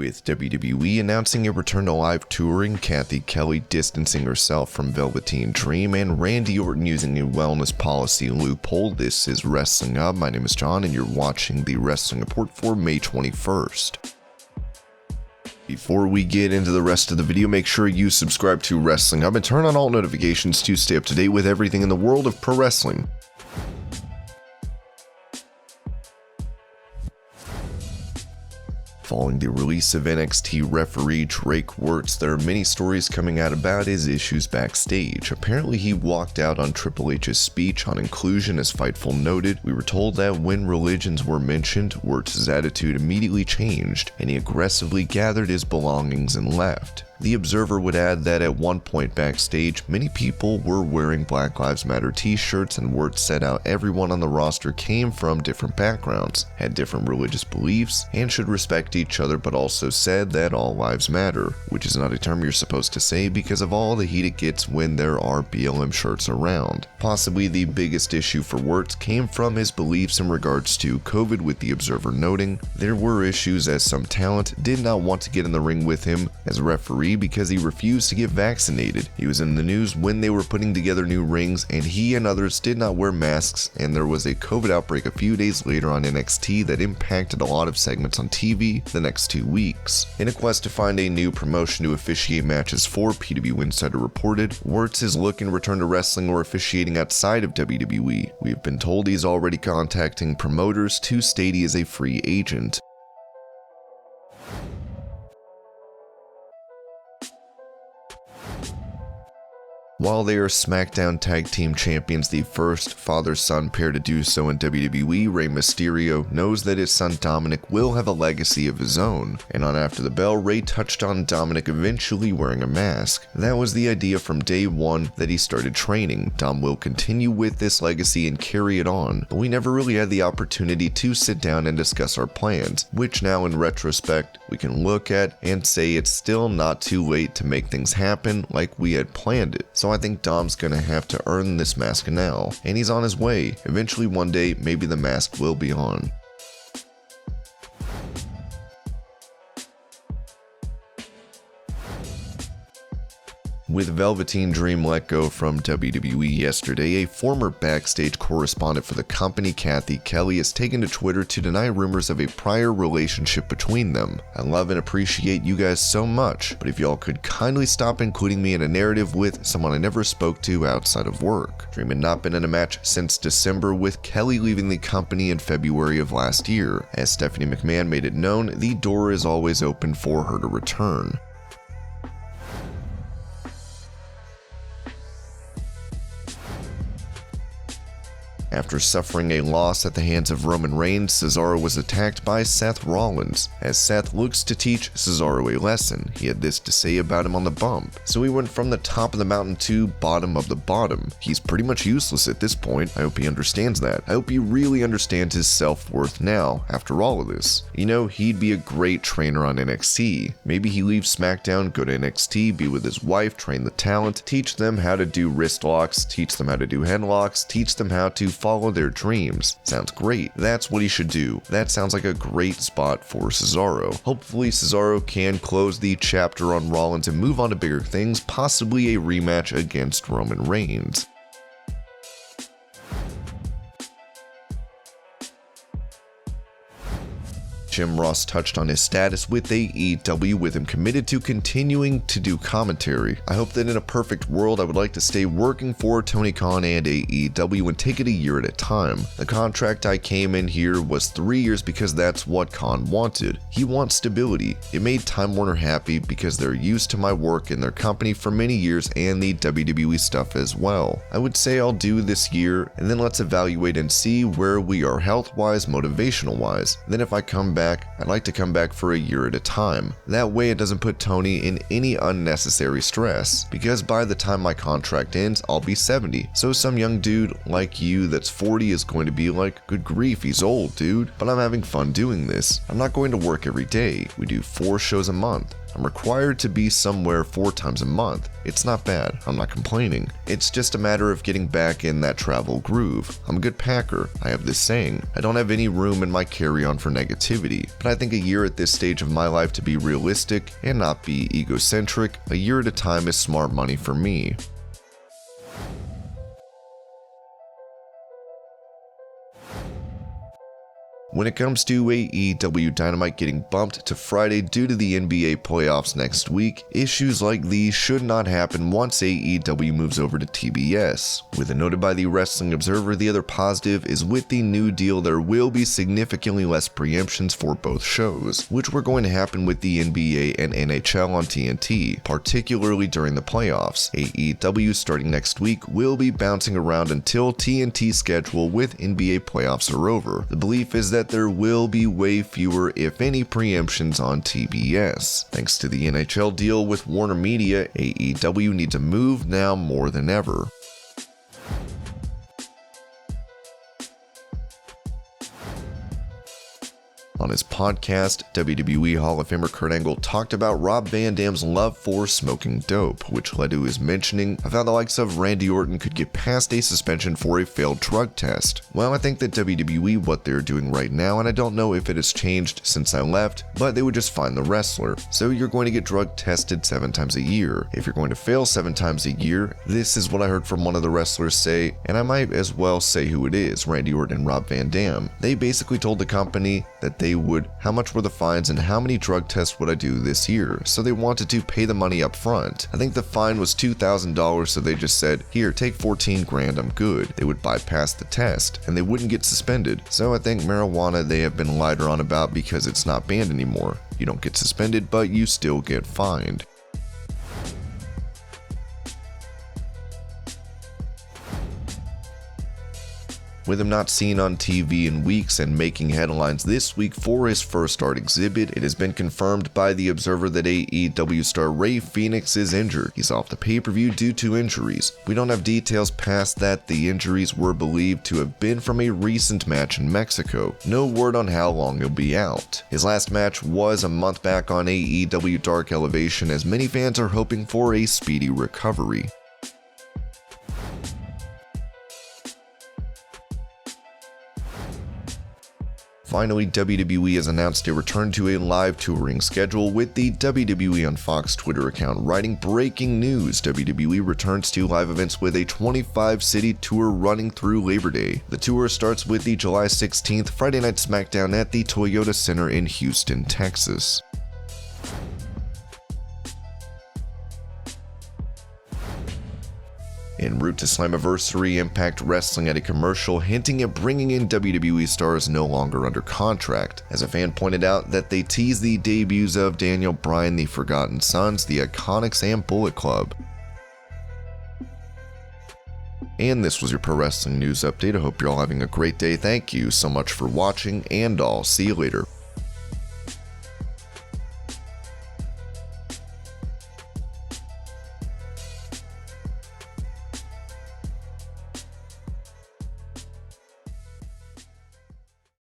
With WWE announcing a return to live touring, Cathy Kelly distancing herself from Velveteen Dream, and Randy Orton using a wellness policy loophole, this is Wrestling Up. My name is John, and you're watching the Wrestling Report for May 21st. Before we get into the rest of the video, make sure you subscribe to Wrestling Up and turn on all notifications to stay up to date with everything in the world of pro wrestling. Following the release of NXT referee Drake Wuertz, there are many stories coming out about his issues backstage. Apparently he walked out on Triple H's speech on inclusion, as Fightful noted. We were told that when religions were mentioned, Wuertz's attitude immediately changed, and he aggressively gathered his belongings and left. The Observer would add that at one point backstage, many people were wearing Black Lives Matter t-shirts, and Wuertz said how everyone on the roster came from different backgrounds, had different religious beliefs, and should respect each other, but also said that all lives matter, which is not a term you're supposed to say because of all the heat it gets when there are BLM shirts around. Possibly the biggest issue for Wuertz came from his beliefs in regards to COVID, with the Observer noting there were issues as some talent did not want to get in the ring with him as a referee because he refused to get vaccinated. He was in the news when they were putting together new rings, and he and others did not wear masks, and there was a COVID outbreak a few days later on NXT that impacted a lot of segments on TV the next 2 weeks. In a quest to find a new promotion to officiate matches for, PW Insider reported, Wuertz is looking to return to wrestling or officiating outside of WWE. We've been told he's already contacting promoters to state he is a free agent. While they are SmackDown Tag Team Champions, the first father-son pair to do so in WWE, Rey Mysterio knows that his son Dominik will have a legacy of his own, and on After the Bell, Rey touched on Dominik eventually wearing a mask. That was the idea from day one that he started training. Dom will continue with this legacy and carry it on, but we never really had the opportunity to sit down and discuss our plans, which now in retrospect, we can look at and say it's still not too late to make things happen like we had planned it. So I think Dom's gonna have to earn this mask now, and he's on his way. Eventually one day, maybe the mask will be on. With Velveteen Dream let go from WWE yesterday, a former backstage correspondent for the company, Cathy Kelly, has taken to Twitter to deny rumors of a prior relationship between them. I love and appreciate you guys so much, but if y'all could kindly stop including me in a narrative with someone I never spoke to outside of work. Dream had not been in a match since December, with Kelly leaving the company in February of last year. As Stephanie McMahon made it known, the door is always open for her to return. After suffering a loss at the hands of Roman Reigns, Cesaro was attacked by Seth Rollins. As Seth looks to teach Cesaro a lesson, he had this to say about him on the bump. So he went from the top of the mountain to bottom of the bottom. He's pretty much useless at this point. I hope he understands that. I hope he really understands his self-worth now, after all of this. You know, he'd be a great trainer on NXT. Maybe he leaves SmackDown, go to NXT, be with his wife, train the talent, teach them how to do wrist locks, teach them how to do headlocks, teach them how to follow their dreams. Sounds great. That's what he should do. That sounds like a great spot for Cesaro. Hopefully Cesaro can close the chapter on Rollins and move on to bigger things, possibly a rematch against Roman Reigns. Jim Ross touched on his status with AEW, with him committed to continuing to do commentary. I hope that in a perfect world, I would like to stay working for Tony Khan and AEW and take it a year at a time. The contract I came in here was 3 years because that's what Khan wanted. He wants stability. It made Time Warner happy because they're used to my work in their company for many years and the WWE stuff as well. I would say I'll do this year, and then let's evaluate and see where we are health-wise, motivational-wise. Then if I come back, I'd like to come back for a year at a time. That way it doesn't put Tony in any unnecessary stress, because by the time my contract ends, I'll be 70. So some young dude like you that's 40 is going to be like, good grief, he's old, dude. But I'm having fun doing this. I'm not going to work every day. We do 4 shows a month. I'm required to be somewhere 4 times a month. It's not bad, I'm not complaining. It's just a matter of getting back in that travel groove. I'm a good packer. I have this saying, I don't have any room in my carry-on for negativity, but I think a year at this stage of my life to be realistic and not be egocentric, a year at a time is smart money for me. When it comes to AEW Dynamite getting bumped to Friday due to the NBA playoffs next week, issues like these should not happen once AEW moves over to TBS. With it noted by the Wrestling Observer, the other positive is with the new deal there will be significantly less preemptions for both shows, which were going to happen with the NBA and NHL on TNT, particularly during the playoffs. AEW starting next week will be bouncing around until TNT's schedule with NBA playoffs are over. The belief is that there will be way fewer, if any, preemptions on TBS. Thanks to the NHL deal with Warner Media, AEW needs a move now more than ever. On his podcast, WWE Hall of Famer Kurt Angle talked about Rob Van Dam's love for smoking dope, which led to his mentioning of how the likes of Randy Orton could get past a suspension for a failed drug test. Well, I think that WWE, what they're doing right now, and I don't know if it has changed since I left, but they would just find the wrestler. So you're going to get drug tested 7 times a year. If you're going to fail 7 times a year, this is what I heard from one of the wrestlers say, and I might as well say who it is, Randy Orton and Rob Van Dam. They basically told the company that they would, how much were the fines and how many drug tests would I do this year, so they wanted to pay the money up front. I think the fine was $2,000, so they just said, here, take 14 grand, I'm good. They would bypass the test, and they wouldn't get suspended. So I think marijuana they have been lighter on about because it's not banned anymore. You don't get suspended, but you still get fined. With him not seen on TV in weeks and making headlines this week for his first art exhibit, it has been confirmed by the Observer that AEW star Rey Fenix is injured. He's off the pay-per-view due to injuries. We don't have details past that. The injuries were believed to have been from a recent match in Mexico. No word on how long he'll be out. His last match was a month back on AEW Dark Elevation, as many fans are hoping for a speedy recovery. Finally, WWE has announced a return to a live touring schedule, with the WWE on Fox Twitter account writing, breaking news, WWE returns to live events with a 25-city tour running through Labor Day. The tour starts with the July 16th Friday Night SmackDown at the Toyota Center in Houston, Texas. En route to Slammiversary, Impact Wrestling had a commercial hinting at bringing in WWE stars no longer under contract, as a fan pointed out that they teased the debuts of Daniel Bryan, the Forgotten Sons, the Iconics, and Bullet Club. And this was your Pro Wrestling News Update. I hope you're all having a great day. Thank you so much for watching, and I'll see you later.